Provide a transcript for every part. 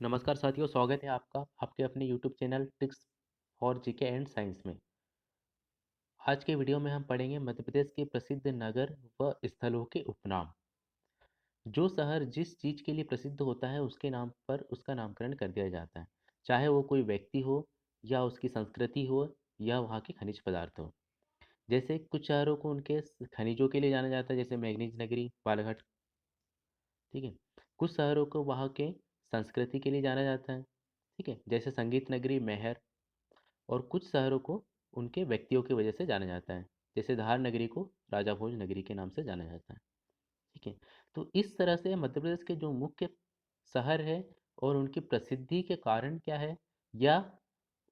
नमस्कार साथियों, स्वागत है आपका आपके अपने YouTube channel tricks for GK and science में। आज के वीडियो में हम पढ़ेंगे मध्य प्रदेश के प्रसिद्ध नगर व स्थलों के उपनाम। जो शहर जिस चीज़ के लिए प्रसिद्ध होता है उसके नाम पर उसका नामकरण कर दिया जाता है, चाहे वो कोई व्यक्ति हो या उसकी संस्कृति हो या वहाँ के खनिज पदार्थ हो। जैसे कुछ शहरों को उनके खनिजों के लिए जाना जाता है, जैसे मैग्नीज नगरी बालाघाट। ठीक है। कुछ शहरों को वहाँ के संस्कृति के लिए जाना जाता है। ठीक है, जैसे संगीत नगरी मैहर। और कुछ शहरों को उनके व्यक्तियों की वजह से जाना जाता है, जैसे धार नगरी को राजा भोज नगरी के नाम से जाना जाता है। ठीक है। तो इस तरह से मध्य प्रदेश के जो मुख्य शहर है और उनकी प्रसिद्धि के कारण क्या है, या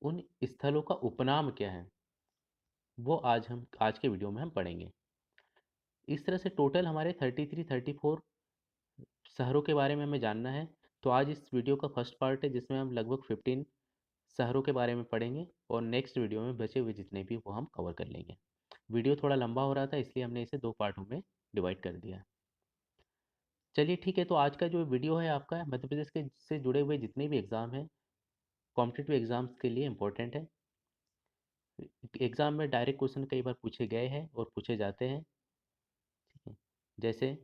उन स्थलों का उपनाम क्या है, वो आज के वीडियो में हम पढ़ेंगे। इस तरह से टोटल हमारे 34 शहरों के बारे में हमें जानना है। तो आज इस वीडियो का फर्स्ट पार्ट है जिसमें हम लगभग 15 शहरों के बारे में पढ़ेंगे, और नेक्स्ट वीडियो में बचे हुए जितने भी वो हम कवर कर लेंगे। वीडियो थोड़ा लंबा हो रहा था इसलिए हमने इसे 2 पार्टों में डिवाइड कर दिया। चलिए ठीक है, तो आज का जो वीडियो है आपका मध्य प्रदेश के से जुड़े हुए जितने भी एग्ज़ाम हैं, कॉम्पिटिटिव एग्ज़ाम्स के लिए इम्पोर्टेंट है। एग्ज़ाम में डायरेक्ट क्वेश्चन कई बार पूछे गए हैं और पूछे जाते हैं। ठीक है। जैसे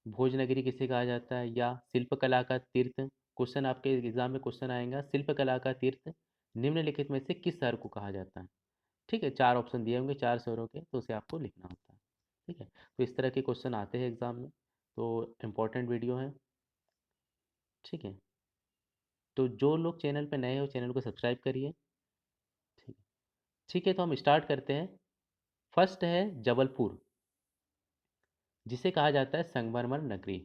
भोजनगरी किसे कहा जाता है, या शिल्पकला का तीर्थ। क्वेश्चन आपके एग्जाम में क्वेश्चन आएगा, शिल्पकला का तीर्थ निम्नलिखित में से किस शहर को कहा जाता है। ठीक है, 4 ऑप्शन दिए होंगे 4 शहरों के, तो उसे आपको लिखना होता है। ठीक है, तो इस तरह के क्वेश्चन आते हैं एग्जाम में, तो इम्पोर्टेंट वीडियो है। ठीक है, तो जो लोग चैनल पे नए हो चैनल को सब्सक्राइब करिए। ठीक है। ठीक है, तो हम स्टार्ट करते हैं। फर्स्ट है जबलपुर, जिसे कहा जाता है संगमरमर नगरी।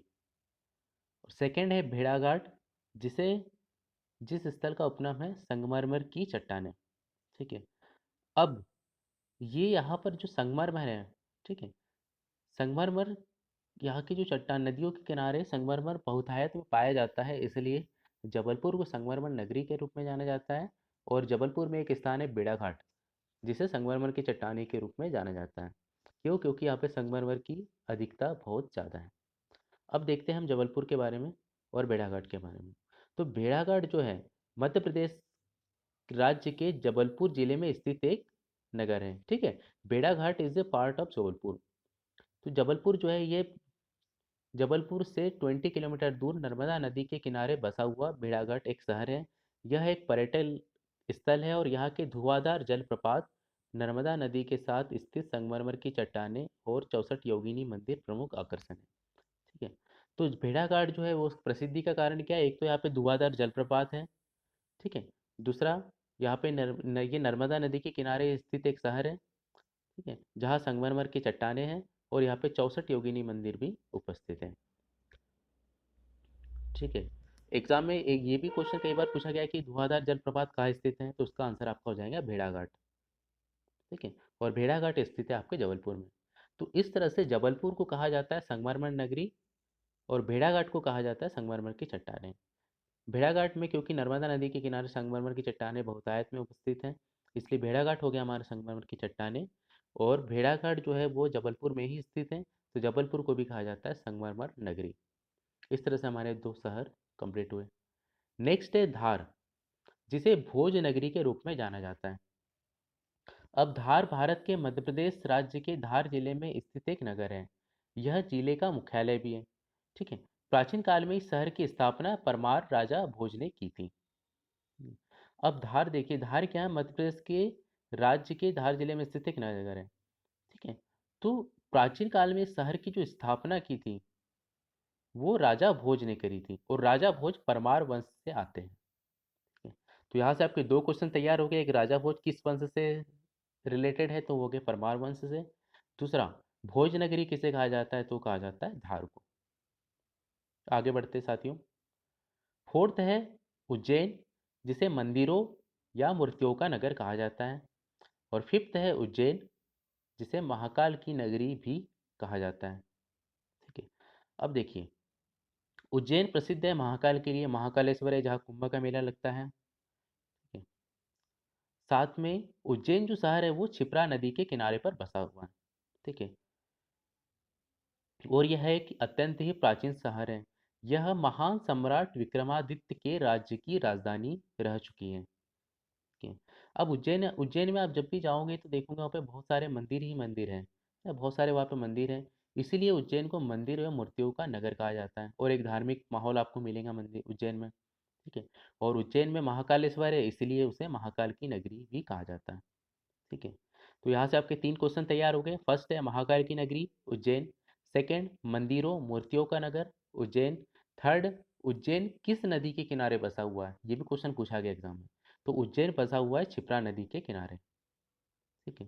और सेकंड है भेड़ाघाट, जिसे जिस स्थल का उपनाम है संगमरमर की चट्टानें। ठीक है। अब ये यहाँ पर जो संगमरमर है, ठीक है, संगमरमर यहाँ की जो चट्टान नदियों के किनारे संगमरमर बहुतायत में पाया जाता है, इसलिए जबलपुर को संगमरमर नगरी के रूप में जाना जाता है। और जबलपुर में एक स्थान है बेड़ाघाट, जिसे संगमरमर की चट्टानी के रूप में जाना जाता है। क्यों? क्योंकि यहाँ पे संगमरमर की अधिकता बहुत ज़्यादा है। अब देखते हैं हम जबलपुर के बारे में और भेड़ाघाट के बारे में। तो भेड़ाघाट जो है मध्य प्रदेश राज्य के जबलपुर जिले में स्थित एक नगर है। ठीक है, भेड़ाघाट is a part of Jabalpur. तो जबलपुर जो है ये जबलपुर से 20 किलोमीटर दूर नर्मदा नदी के किनारे बसा हुआ भेड़ाघाट एक शहर है। यह एक पर्यटन स्थल है और यहाँ के धुआंधार जलप्रपात, नर्मदा नदी के साथ स्थित संगमरमर की चट्टानें और 64 योगिनी मंदिर प्रमुख आकर्षण है। ठीक है। तो भेड़ाघाट जो है वो प्रसिद्धि का कारण क्या है? एक तो यहाँ पे धुआंधार जलप्रपात है। ठीक है। दूसरा, यहाँ पे ये नर्मदा नदी के किनारे स्थित एक शहर है। ठीक है, जहाँ संगमरमर की चट्टानें हैं और यहाँ पे 64 योगिनी मंदिर भी उपस्थित है। ठीक है। एग्जाम में एक ये भी क्वेश्चन कई बार पूछा गया है कि धुआंधार जलप्रपात कहाँ स्थित है, तो उसका आंसर आपका हो जाएगा भेड़ाघाट। ठीक है, और भेड़ाघाट स्थित है आपके जबलपुर में। तो इस तरह से जबलपुर को कहा जाता है संगमरमर नगरी, और भेड़ाघाट को कहा जाता है संगमरमर की चट्टानें। भेड़ाघाट में क्योंकि नर्मदा नदी के किनारे संगमरमर की चट्टानें बहुतायत में उपस्थित हैं, इसलिए भेड़ाघाट हो गया हमारा संगमरमर की चट्टानें। और भेड़ाघाट जो है वो जबलपुर में ही स्थित है, तो जबलपुर को भी कहा जाता है संगमरमर नगरी। इस तरह से हमारे 2 शहर कंप्लीट हुए। नेक्स्ट है धार, जिसे भोज नगरी के रूप में जाना जाता है। अब धार भारत के मध्य प्रदेश राज्य के धार जिले में स्थित एक नगर है। यह जिले का मुख्यालय भी है। ठीक है। प्राचीन काल में इस शहर की स्थापना परमार राजा भोज ने की थी। अब धार देखिए, धार क्या है? मध्य प्रदेश के राज्य के धार जिले में स्थित एक नगर है। ठीक है। तो प्राचीन काल में इस शहर की जो स्थापना की थी वो राजा भोज ने करी थी, और राजा भोज परमार वंश से आते हैं। ठीक है? तो यहाँ से आपके 2 क्वेश्चन तैयार हो गए। एक, राजा भोज किस वंश से रिलेटेड है, तो वो गए परमार वंश से। दूसरा, भोज नगरी किसे कहा जाता है, तो कहा जाता है धार को। आगे बढ़ते साथियों। फोर्थ है उज्जैन, जिसे मंदिरों या मूर्तियों का नगर कहा जाता है। और फिफ्थ है उज्जैन, जिसे महाकाल की नगरी भी कहा जाता है। ठीक है। अब देखिए, उज्जैन प्रसिद्ध है महाकाल के लिए, महाकालेश्वर है जहाँ कुंभ का मेला लगता है। ठीक है। साथ में उज्जैन जो शहर है वो क्षिप्रा नदी के किनारे पर बसा हुआ है। ठीक है। और यह एक अत्यंत ही प्राचीन शहर है। यह महान सम्राट विक्रमादित्य के राज्य की राजधानी रह चुकी है। ठीक है। अब उज्जैन उज्जैन में आप जब भी जाओगे तो देखोगे वहाँ पे बहुत सारे मंदिर ही मंदिर हैं, बहुत सारे वहाँ पे मंदिर हैं। इसीलिए उज्जैन को मंदिर एवं मूर्तियों का नगर कहा जाता है, और एक धार्मिक माहौल आपको मिलेगा मंदिर उज्जैन में। ठीक है। और उज्जैन में महाकालेश्वर है, इसलिए उसे महाकाल की नगरी भी कहा जाता है। ठीक है। तो यहाँ से आपके 3 क्वेश्चन तैयार हो गए। फर्स्ट है महाकाल की नगरी उज्जैन, सेकंड मंदिरों मूर्तियों का नगर उज्जैन, थर्ड उज्जैन किस नदी के किनारे बसा हुआ है, ये भी क्वेश्चन पूछा गया एग्जाम में। तो उज्जैन बसा हुआ है क्षिप्रा नदी के किनारे। ठीक है।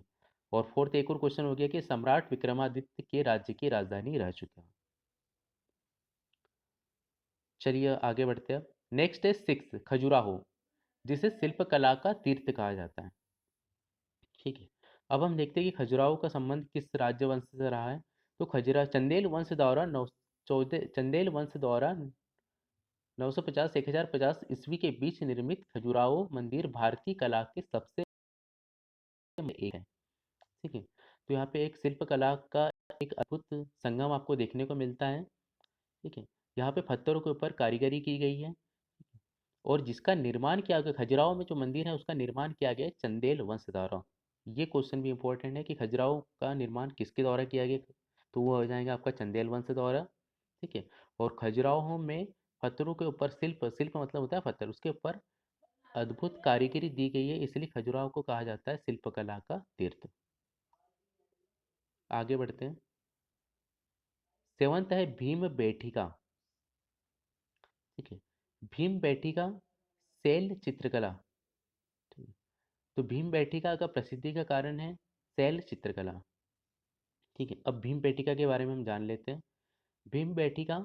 और फोर्थ एक और क्वेश्चन हो गया कि सम्राट विक्रमादित्य के राज्य की राजधानी रह चुका है। चलिए आगे बढ़ते हैं। नेक्स्ट है सिक्स खजुराहो, जिसे शिल्पकला का तीर्थ कहा जाता है। ठीक है। अब हम देखते हैं कि खजुराहो का संबंध किस राज्य वंश से रहा है। तो खजुरा चंदेल वंश द्वारा नौ चौदह चंदेल वंश द्वारा 950 से 1050 ईस्वी के बीच निर्मित खजुराहो मंदिर भारतीय कला के सबसे में एक है। ठीक है। तो यहाँ पे एक शिल्पकला का एक अद्भुत संगम आपको देखने को मिलता है। ठीक है। यहाँ पे पत्थरों के ऊपर कारीगरी की गई है, और जिसका निर्माण किया गया खजुराहो में जो मंदिर है उसका निर्माण किया गया है चंदेल वंश द्वारा। ये क्वेश्चन भी इंपॉर्टेंट है कि खजुराहो का निर्माण किसके द्वारा किया गया, तो वो हो जाएगा आपका चंदेल वंश द्वारा। ठीक है। और खजुराहो में पत्थरों के ऊपर शिल्प शिल्प मतलब होता है पत्थर, उसके ऊपर अद्भुत कारीगरी दी गई है, इसलिए खजुराहो को कहा जाता है शिल्पकला का तीर्थ। आगे बढ़ते हैं। सेवंत है भीम बेटिका। ठीक है। भीम बेटिका शैल चित्रकला। ठीक है। तो भीम बेटिका का प्रसिद्धि का कारण है शैल चित्रकला। ठीक है। अब भीम बेटिका के बारे में हम जान लेते हैं। भीम बेटिका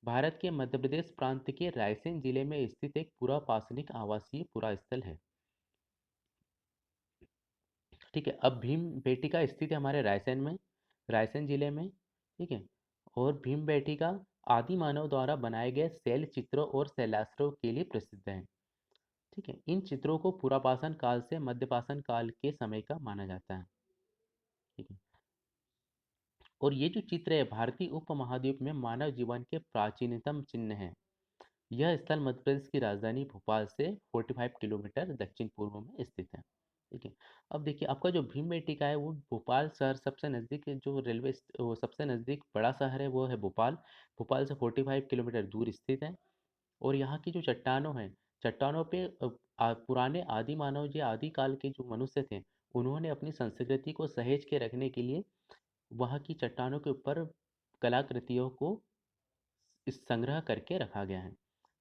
भारत के मध्य प्रदेश प्रांत के रायसेन जिले में स्थित एक पुरापाषाणिक आवासीय पुरा स्थल है। ठीक है। अब भीम बेटिका स्थित है हमारे रायसेन में, रायसेन जिले में। ठीक है। और भीम बेटिका आदि मानव द्वारा बनाए गए शैल चित्रों और शैलाश्रयों के लिए प्रसिद्ध है। ठीक है। इन चित्रों को पुरापाषाण काल से मध्यपाषाण काल के समय का माना जाता है। ठीक है। और ये जो चित्र है भारतीय उपमहाद्वीप में मानव जीवन के प्राचीनतम चिन्ह है। यह स्थल मध्य प्रदेश की राजधानी भोपाल से 45 किलोमीटर दक्षिण पूर्व में स्थित है। ठीक है। अब देखिए आपका जो भीमबेटका है वो भोपाल शहर सबसे नज़दीक जो वो सबसे नज़दीक बड़ा शहर है वो है भोपाल। भोपाल से 45 किलोमीटर दूर स्थित है। और यहाँ की जो चट्टानों हैं, चट्टानों पे पुराने आदि मानव जो आदि काल के जो मनुष्य थे, उन्होंने अपनी संस्कृति को सहेज के रखने के लिए वहाँ की चट्टानों के ऊपर कलाकृतियों को इस संग्रह करके रखा गया है।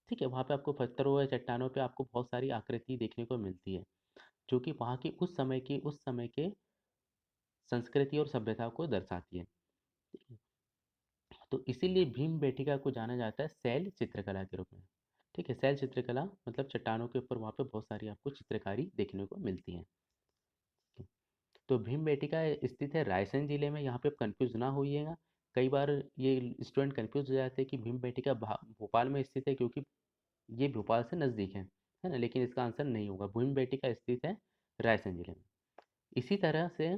ठीक है। वहाँ पे आपको पत्थरों या चट्टानों पे आपको बहुत सारी आकृति देखने को मिलती है, जो कि वहाँ की उस समय के संस्कृति और सभ्यता को दर्शाती है। ठीक है। तो इसीलिए भीम बेटिका को जाना जाता है शैल चित्रकला के रूप में। ठीक है। शैल चित्रकला मतलब चट्टानों के ऊपर वहाँ पे बहुत सारी आपको चित्रकारी देखने को मिलती है। ठीक है। तो भीम बेटिका स्थित है रायसेन जिले में, यहाँ पे आप कंफ्यूज ना होइएगा। कई बार ये स्टूडेंट कंफ्यूज हो जाते हैं कि भीम बेटिका भोपाल में स्थित है, क्योंकि ये भोपाल से नज़दीक है ना, लेकिन इसका आंसर नहीं होगा। भीम बेटिका स्थित है रायसेन जिले में। इसी तरह से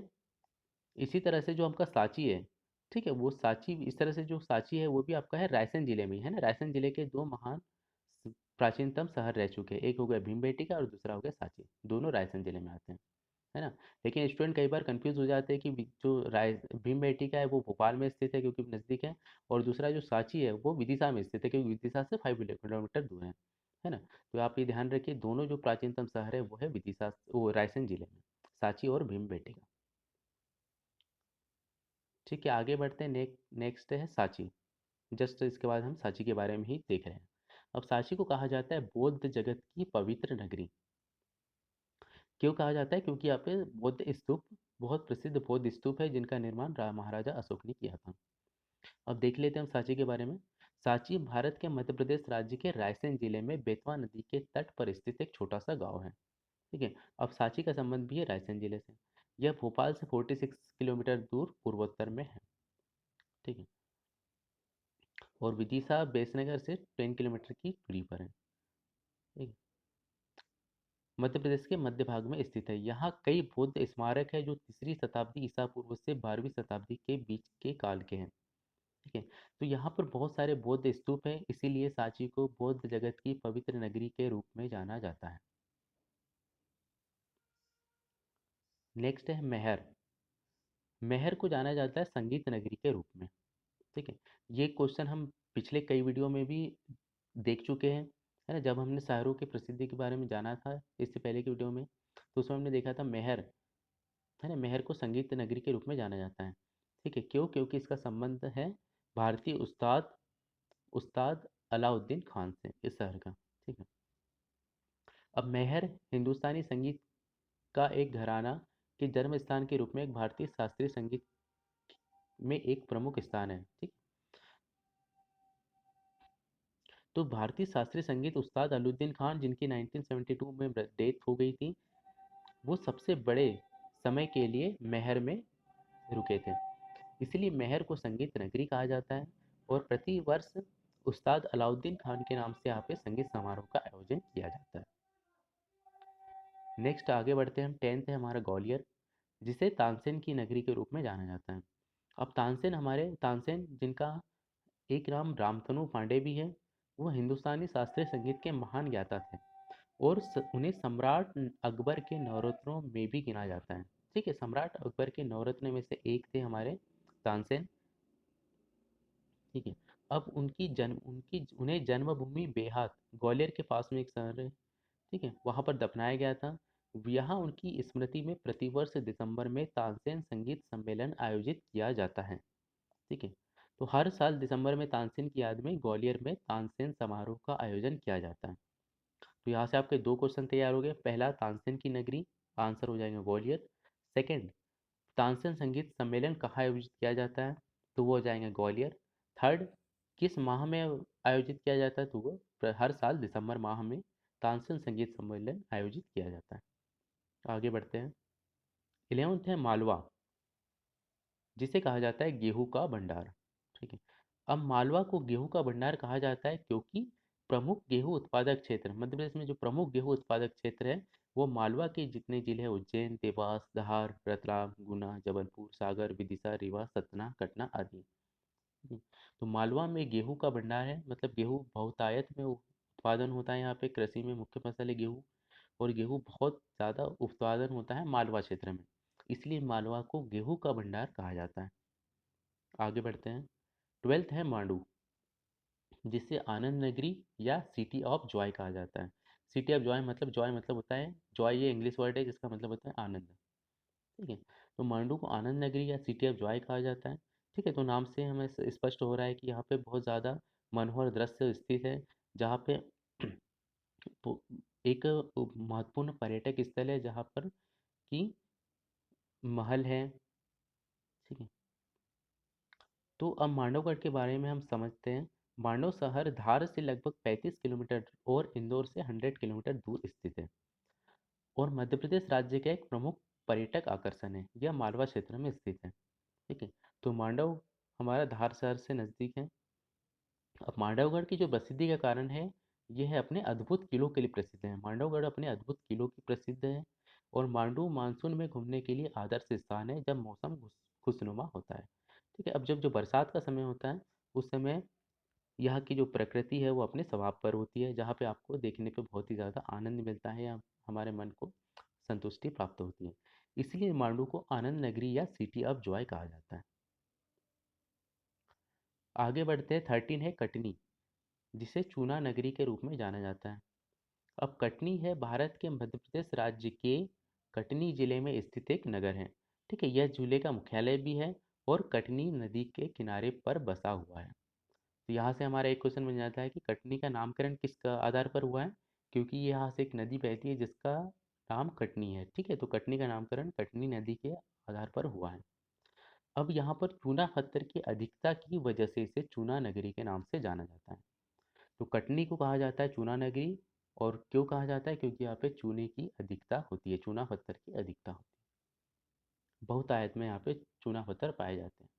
इसी तरह से जो आपका सांची है, ठीक है, वो सांची इस तरह से जो सांची है वो भी आपका है रायसेन जिले में ही, है ना। रायसेन जिले के दो महान प्राचीनतम शहर रह चुके हैं, एक हो गया भीमबेटका और दूसरा हो गया सांची, दोनों रायसेन जिले में आते हैं, है ना। लेकिन स्टूडेंट कई बार कंफ्यूज हो जाते हैं कि जो राय भीमबेटका है वो भोपाल में स्थित है क्योंकि नज़दीक है, और दूसरा जो सांची है वो विदिशा में स्थित है क्योंकि विदिशा से 5 किलोमीटर दूर है ना। तो आप ये ध्यान रखिए, दोनों जो प्राचीनतम शहर है वो है विदिशा वो रायसेन जिले में, सांची और भीमबेटका। ठीक है। आगे बढ़ते हैं। नेक्स्ट है सांची। जस्ट इसके बाद हम सांची के बारे में ही देख रहे हैं। अब सांची को कहा जाता है बौद्ध जगत की पवित्र नगरी। क्यों कहा जाता है? क्योंकि यहाँ पे बौद्ध स्तूप, बहुत प्रसिद्ध बौद्ध स्तूप है जिनका निर्माण महाराजा अशोक ने किया था। अब देख लेते हैं हम सांची के बारे में। सांची भारत के मध्य प्रदेश राज्य के रायसेन जिले में बेतवा नदी के तट पर स्थित एक छोटा सा गांव है। ठीक है। अब सांची का संबंध भी है रायसेन जिले से। यह भोपाल से 46 किलोमीटर दूर पूर्वोत्तर में है। ठीक है। और विदिशा बेसनगर से 10 किलोमीटर की दूरी पर है। ठीक है। मध्य प्रदेश के मध्य भाग में स्थित है। यहाँ कई बौद्ध स्मारक है जो 3री शताब्दी ईसा पूर्व से 12वीं शताब्दी के बीच के काल के हैं। ठीक है। तो यहाँ पर बहुत सारे बौद्ध स्तूप हैं, इसीलिए सांची को बौद्ध जगत की पवित्र नगरी के रूप में जाना जाता है। नेक्स्ट है मेहर। मेहर को जाना जाता है संगीत नगरी के रूप में। ठीक है। ये क्वेश्चन हम पिछले कई वीडियो में भी देख चुके हैं, है ना। जब हमने शहरों की प्रसिद्धि के बारे में जाना था इससे पहले की वीडियो में, तो उसमें हमने देखा था मेहर, है ना। मेहर को संगीत नगरी के रूप में जाना जाता है। ठीक है। क्यों? क्योंकि इसका संबंध है भारतीय उस्ताद उस्ताद अलाउद्दीन खान से, इस शहर का। ठीक है। अब मेहर हिंदुस्तानी संगीत का एक घराना के जन्म स्थान के रूप में एक भारतीय शास्त्रीय संगीत में एक प्रमुख स्थान है। ठीक। तो भारतीय शास्त्रीय संगीत उस्ताद अलाउद्दीन खान, जिनकी 1972 में डेथ हो गई थी, वो सबसे बड़े समय के लिए मेहर में रुके थे। इसलिए मेहर को संगीत नगरी कहा जाता है और प्रति वर्ष उस्ताद अलाउद्दीन खान के नाम से यहाँ पे संगीत समारोह का आयोजन किया जाता है। नेक्स्ट आगे बढ़ते हैं हम। 10th है हमारा ग्वालियर, जिसे तानसेन की नगरी के रूप में जाना जाता है। अब तानसेन जिनका एक नाम रामतनु पांडे भी है, वो हिंदुस्तानी शास्त्रीय संगीत के महान ज्ञाता थे और उन्हें सम्राट अकबर के नवरत्नों में भी गिना जाता है। ठीक है। सम्राट अकबर के नवरत्न में से एक थे हमारे तानसेन। ठीक है। अब उनकी उन्हें जन्मभूमि बेहात ग्वालियर के पास में एक शहर है, ठीक है, वहाँ पर दफनाया गया था। यहाँ उनकी स्मृति में प्रतिवर्ष दिसंबर में तानसेन संगीत सम्मेलन आयोजित किया जाता है। ठीक है। तो हर साल दिसंबर में तानसेन की याद में ग्वालियर में तानसेन समारोह का आयोजन किया जाता है। तो यहाँ से आपके दो क्वेश्चन तैयार हो गए। पहला, तानसेन की नगरी, आंसर हो जाएगा ग्वालियर। सेकंड, तानसेन संगीत सम्मेलन कहाँ आयोजित किया जाता है, तो वो हो जाएंगे ग्वालियर। थर्ड, किस माह में आयोजित किया जाता है, तो वो हर साल दिसंबर माह में तानसेन संगीत सम्मेलन आयोजित किया जाता है। आगे बढ़ते हैं। 11th है मालवा, जिसे कहा जाता है गेहूं का भंडार। ठीक है। अब मालवा को गेहूं का भंडार कहा जाता है क्योंकि प्रमुख गेहूं उत्पादक क्षेत्र, मध्य प्रदेश में जो प्रमुख गेहूं उत्पादक क्षेत्र है, वो मालवा के जितने जिले हैं, उज्जैन, देवास, धार, रतलाम, गुना, जबलपुर, सागर, विदिशा, रीवा, सतना, कटना आदि। हम्म, तो मालवा में गेहूं का भंडार है, मतलब गेहूं बहुतायत में उत्पादन होता है। यहाँ पे कृषि में मुख्य फसल है गेहूं, और गेहूं बहुत ज़्यादा उत्पादन होता है मालवा क्षेत्र में, इसलिए मालवा को गेहूं का भंडार कहा जाता है। आगे बढ़ते हैं। 12th है मांडू, जिसे आनंद नगरी या सिटी ऑफ जॉय कहा जाता है। सिटी ऑफ जॉय मतलब, जॉय मतलब होता है, जॉय ये इंग्लिश वर्ड है जिसका मतलब होता है आनंद। ठीक है। तो मांडू को आनंद नगरी या सिटी ऑफ जॉय कहा जाता है। ठीक है। तो नाम से हमें स्पष्ट हो रहा है कि यहाँ पे बहुत ज़्यादा मनोहर दृश्य स्थित है, जहाँ पे तो एक महत्वपूर्ण पर्यटक स्थल है, जहाँ पर कि महल है। ठीक है। तो अब मांडवगढ़ के बारे में हम समझते हैं। मांडव शहर धार से लगभग 35 किलोमीटर और इंदौर से 100 किलोमीटर दूर स्थित है और मध्य प्रदेश राज्य का एक प्रमुख पर्यटक आकर्षण है। यह मालवा क्षेत्र में स्थित है। ठीक है। तो मांडव हमारा धार शहर से नज़दीक है। अब मांडवगढ़ की जो प्रसिद्धि का कारण है, यह है अपने अद्भुत किलों के लिए प्रसिद्ध है। मांडवगढ़ अपने अद्भुत किलों की प्रसिद्ध है और मांडू मानसून में घूमने के लिए आदर्श स्थान है, जब मौसम खुशनुमा होता है। ठीक है। अब जब जो बरसात का समय होता है, उस समय यहाँ की जो प्रकृति है वो अपने स्वभाव पर होती है, जहाँ पे आपको देखने पे बहुत ही ज़्यादा आनंद मिलता है या हमारे मन को संतुष्टि प्राप्त होती है। इसलिए मांडू को आनंद नगरी या सिटी ऑफ जॉय कहा जाता है। आगे बढ़ते हैं। 13 है कटनी, जिसे चूना नगरी के रूप में जाना जाता है। अब कटनी है भारत के मध्य प्रदेश राज्य के कटनी जिले में स्थित एक नगर है। ठीक है। यह जिले का मुख्यालय भी है और कटनी नदी के किनारे पर बसा हुआ है। तो यहाँ से हमारा एक क्वेश्चन बन जाता है कि कटनी का नामकरण किस आधार पर हुआ है, क्योंकि यहाँ से एक नदी बहती है जिसका नाम कटनी है। ठीक है। तो कटनी का नामकरण कटनी नदी के आधार पर हुआ है। अब यहाँ पर चूना पत्थर की अधिकता की वजह से इसे चूना नगरी के नाम से जाना जाता है। तो कटनी को कहा जाता है चूना नगरी, और क्यों कहा जाता है, क्योंकि यहाँ पे चूने की अधिकता होती है, चूना पत्थर की अधिकता होती है, बहुतायत में यहाँ पे चूना पत्थर पाए जाते हैं।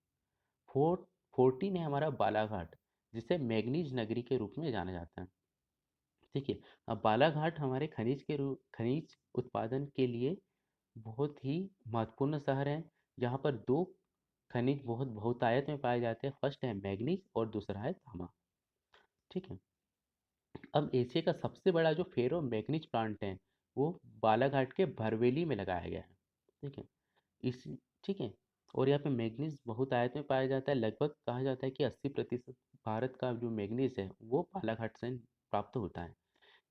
14 है हमारा बालाघाट, जिसे मैग्नीज नगरी के रूप में जाना जाता है। ठीक है। अब बालाघाट हमारे खनिज उत्पादन के लिए बहुत ही महत्वपूर्ण शहर है। यहाँ पर दो खनिज बहुत बहुतायत में पाए जाते हैं। फर्स्ट है मैग्नीज और दूसरा है तांबा। ठीक है। अब एशिया का सबसे बड़ा जो फेरो मैग्नीज प्लांट है वो बालाघाट के भरवेली में लगाया गया है। ठीक है। इस ठीक है। और यहाँ पे मैग्नीज बहुत आयत में पाया जाता है। लगभग कहा जाता है कि 80% भारत का जो मैग्नीज है वो बालाघाट से प्राप्त होता है।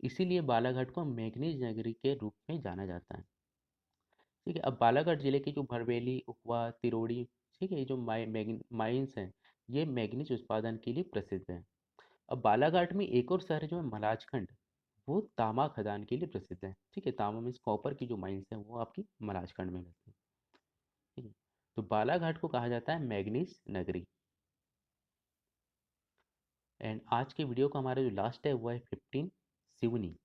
इसीलिए बालाघाट को मैग्नीज नगरी के रूप में जाना जाता है। ठीक है। अब बालाघाट जिले की जो भरवेली, उखवा, तिरोड़ी, ठीक है, ये जो माइंस हैं, ये मैग्नीज उत्पादन के लिए प्रसिद्ध है। अब बालाघाट में एक और शहर जो है मलाजखंड, वो तांबा खदान के लिए प्रसिद्ध है। ठीक है। तांबा मीन्स कॉपर की जो माइंस है वो आपकी मलाजखंड में मिलती है। ठीक है। तो बालाघाट को कहा जाता है मैग्नीज नगरी। एंड आज के वीडियो का हमारा जो लास्ट है वो है 15 सिवनी।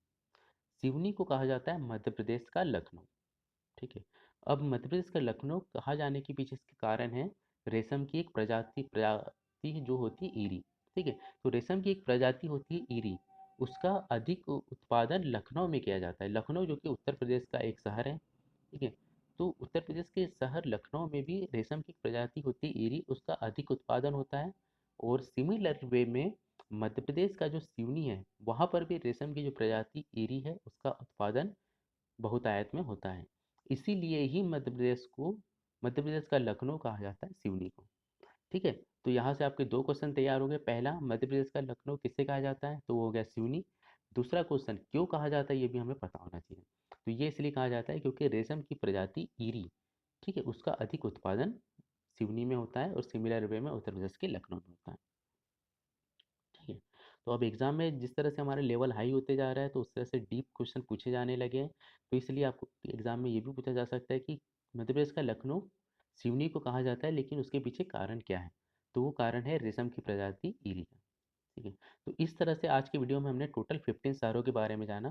सिवनी को कहा जाता है मध्य प्रदेश का लखनऊ। ठीक है। अब मध्य प्रदेश का लखनऊ कहा जाने के पीछे इसके कारण है रेशम की एक प्रजाति जो होती है ईरी। ठीक है। तो रेशम की एक प्रजाति होती है ईरी, उसका अधिक उत्पादन लखनऊ में किया जाता है। लखनऊ जो कि उत्तर प्रदेश का एक शहर है। ठीक है। तो उत्तर प्रदेश के शहर लखनऊ में भी रेशम की प्रजाति होती है ईरी, उसका अधिक उत्पादन होता है। और सिमिलर वे में मध्य प्रदेश का जो सिवनी है वहाँ पर भी रेशम की जो प्रजाति ईरी है उसका उत्पादन बहुतायत में होता है। इसीलिए ही मध्य प्रदेश का लखनऊ कहा जाता है सिवनी को। ठीक है। तो यहाँ से आपके दो क्वेश्चन तैयार हो गए। पहला, मध्य प्रदेश का लखनऊ किसे कहा जाता है, तो वो हो गया सिवनी। दूसरा क्वेश्चन, क्यों कहा जाता है ये भी हमें पता होना चाहिए। तो ये इसलिए कहा जाता है क्योंकि रेशम की प्रजाति ईरी, ठीक है, उसका अधिक उत्पादन सिवनी में होता है और सिमिलर वे में उत्तर प्रदेश के लखनऊ में होता है। ठीक है। तो अब एग्जाम में जिस तरह से हमारे लेवल हाई होते जा रहा है तो उस तरह से डीप क्वेश्चन पूछे जाने लगे हैं। तो इसलिए आपको एग्जाम में ये भी पूछा जा सकता है कि मध्य प्रदेश का लखनऊ सिवनी को कहा जाता है, लेकिन उसके पीछे कारण क्या है। तो वो कारण है रेशम की प्रजाति ईरी का। ठीक है। तो इस तरह से आज की वीडियो में हमने टोटल 15 शहरों के बारे में जाना।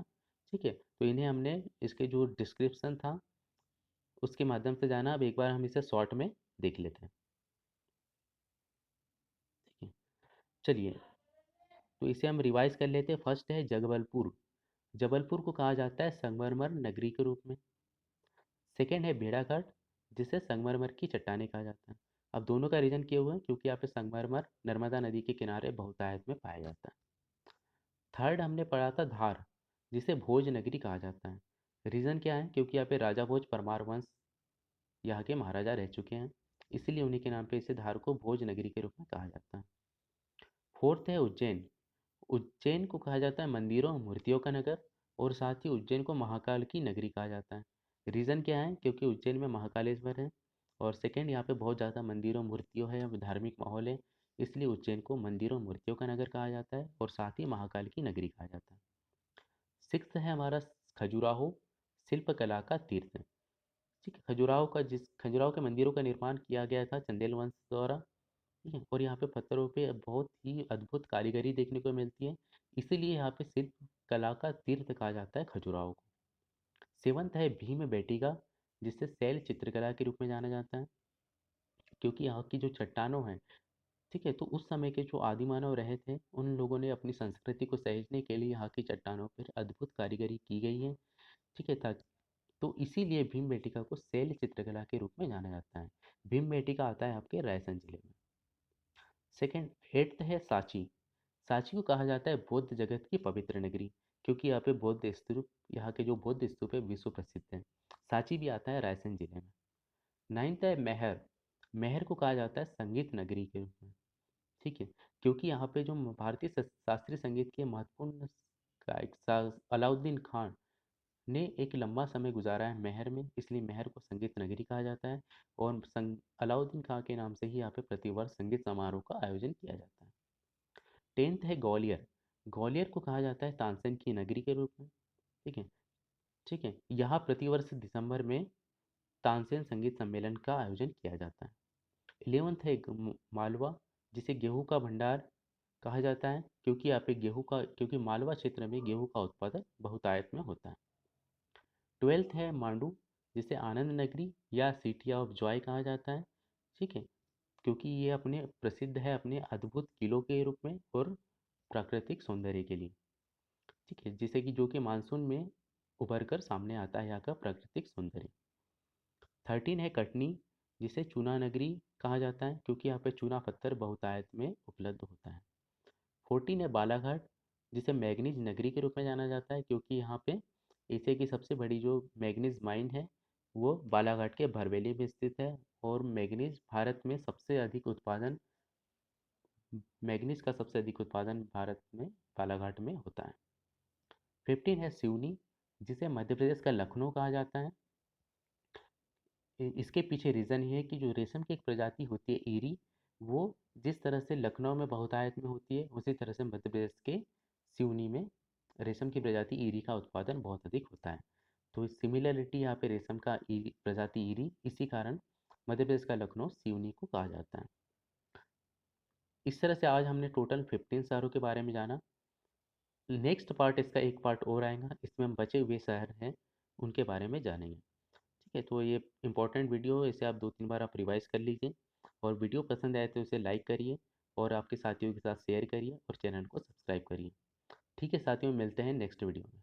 ठीक है। तो इन्हें हमने इसके जो डिस्क्रिप्शन था उसके माध्यम से जाना। अब एक बार हम इसे शॉर्ट में देख लेते हैं। ठीक है। चलिए, तो इसे हम रिवाइज कर लेते हैं। फर्स्ट है जगबलपुर। जबलपुर को कहा जाता है संगमरमर नगरी के रूप में। सेकेंड है भेड़ाघाट, जिसे संगमरमर की चट्टानें कहा जाता है। अब दोनों का रीजन क्यों हुआ है, क्योंकि यहाँ पे संगमरमर नर्मदा नदी के किनारे बहुतायत में पाया जाता है। थर्ड हमने पढ़ा था धार, जिसे भोज नगरी कहा जाता है। रीजन क्या है, क्योंकि यहाँ पे राजा भोज परमार वंश यहाँ के महाराजा रह चुके हैं, इसीलिए उन्हीं के नाम पे इसे धार को भोज नगरी के रूप में कहा जाता है। फोर्थ है उज्जैन। उज्जैन को कहा जाता है मंदिरों और मूर्तियों का नगर, और साथ ही उज्जैन को महाकाल की नगरी कहा जाता है। रीज़न क्या है, क्योंकि उज्जैन में महाकालेश्वर है, और सेकंड यहाँ पे बहुत ज़्यादा मंदिरों मूर्तियों है, धार्मिक माहौल है, इसलिए उज्जैन को मंदिरों मूर्तियों का नगर कहा जाता है और साथ ही महाकाल की नगरी कहा जाता है। सिक्स्थ है हमारा खजुराहो, शिल्पकला का तीर्थ। ठीक है। खजुराहो के मंदिरों का निर्माण किया गया था चंदेल वंश द्वारा। ठीक है। और यहाँ पे पत्थरों पे बहुत ही अद्भुत कारीगरी देखने को मिलती है, इसीलिए यहाँ पे शिल्प कला का तीर्थ कहा जाता है खजुराहो को। सेवंथ है भीम बेटिका, जिसे शैल चित्रकला के रूप में जाना जाता है, क्योंकि यहाँ की जो चट्टानों हैं, ठीक है, तो उस समय के जो आदि मानव रहे थे उन लोगों ने अपनी संस्कृति को सहेजने के लिए यहाँ की चट्टानों पर अद्भुत कारीगरी की गई है। ठीक है। तो इसीलिए भीम बेटिका को शैल चित्रकला के रूप में जाना जाता है। भीम बेटिका आता है आपके रायसेन जिले में। सेकंड, एट्थ है सांची। सांची को कहा जाता है बौद्ध जगत की पवित्र नगरी, क्योंकि यहाँ पे बौद्ध स्तूप, यहाँ के जो बौद्ध स्तूप है विश्व प्रसिद्ध है। सांची भी आता है रायसेन जिले में। नाइन्थ है महर। महर को कहा जाता है संगीत नगरी के रूप में। ठीक है। क्योंकि यहाँ पे जो भारतीय शास्त्रीय संगीत के महत्वपूर्ण गायक अलाउद्दीन खान ने एक लंबा समय गुजारा है महर में, इसलिए महर को संगीत नगरी कहा जाता है। और अलाउद्दीन खां के नाम से ही यहाँ पे प्रतिवर्ष संगीत समारोह का आयोजन किया जाता है। टेंथ है ग्वालियर। ग्वालियर को कहा जाता है तानसेन की नगरी के रूप में। ठीक है। ठीक है। यहाँ प्रतिवर्ष दिसंबर में तानसेन संगीत सम्मेलन का आयोजन किया जाता है। 11th है मालवा, जिसे गेहूं का भंडार कहा जाता है, क्योंकि मालवा क्षेत्र में गेहूं का उत्पादन बहुतायत में होता है। 12th है मांडू, जिसे आनंद नगरी या सिटी ऑफ जॉय कहा जाता है। ठीक है। क्योंकि ये अपने प्रसिद्ध है अपने अद्भुत किलों के रूप में और प्राकृतिक सौंदर्य के लिए। ठीक है। जिसे कि जो कि मानसून में उभर कर सामने आता है यहाँ का प्राकृतिक सौंदर्य। 13 है कटनी, जिसे चूना नगरी कहा जाता है क्योंकि यहाँ पे चूना पत्थर बहुतायत में उपलब्ध होता है। 14 है बालाघाट, जिसे मैग्नीज नगरी के रूप में जाना जाता है क्योंकि यहाँ पे एशिया की सबसे बड़ी जो मैग्नीज माइन है वो बालाघाट के भरवेली में स्थित है। और मैग्नीज भारत में सबसे अधिक उत्पादन मैग्नीज का सबसे अधिक उत्पादन भारत में बालाघाट में होता है। 15 है सिवनी, जिसे मध्य प्रदेश का लखनऊ कहा जाता है। इसके पीछे रीज़न ये है कि जो रेशम की एक प्रजाति होती है ईरी, वो जिस तरह से लखनऊ में बहुतायत में होती है उसी तरह से मध्य प्रदेश के सिवनी में रेशम की प्रजाति ईरी का उत्पादन बहुत अधिक होता है। तो सिमिलरिटी यहाँ पे रेशम का ईरी प्रजाति ईरी, इसी कारण मध्य प्रदेश का लखनऊ सिवनी को कहा जाता है। इस तरह से आज हमने टोटल 15 शहरों के बारे में जाना। नेक्स्ट पार्ट इसका एक पार्ट और आएगा, इसमें हम बचे हुए शहर हैं उनके बारे में जानेंगे। ठीक है, तो ये इंपॉर्टेंट वीडियो है, इसे आप 2-3 बार आप रिवाइज कर लीजिए। और वीडियो पसंद आए तो इसे लाइक करिए और आपके साथियों के साथ शेयर करिए और चैनल को सब्सक्राइब करिए। ठीक है साथियों, मिलते हैं नेक्स्ट वीडियो में।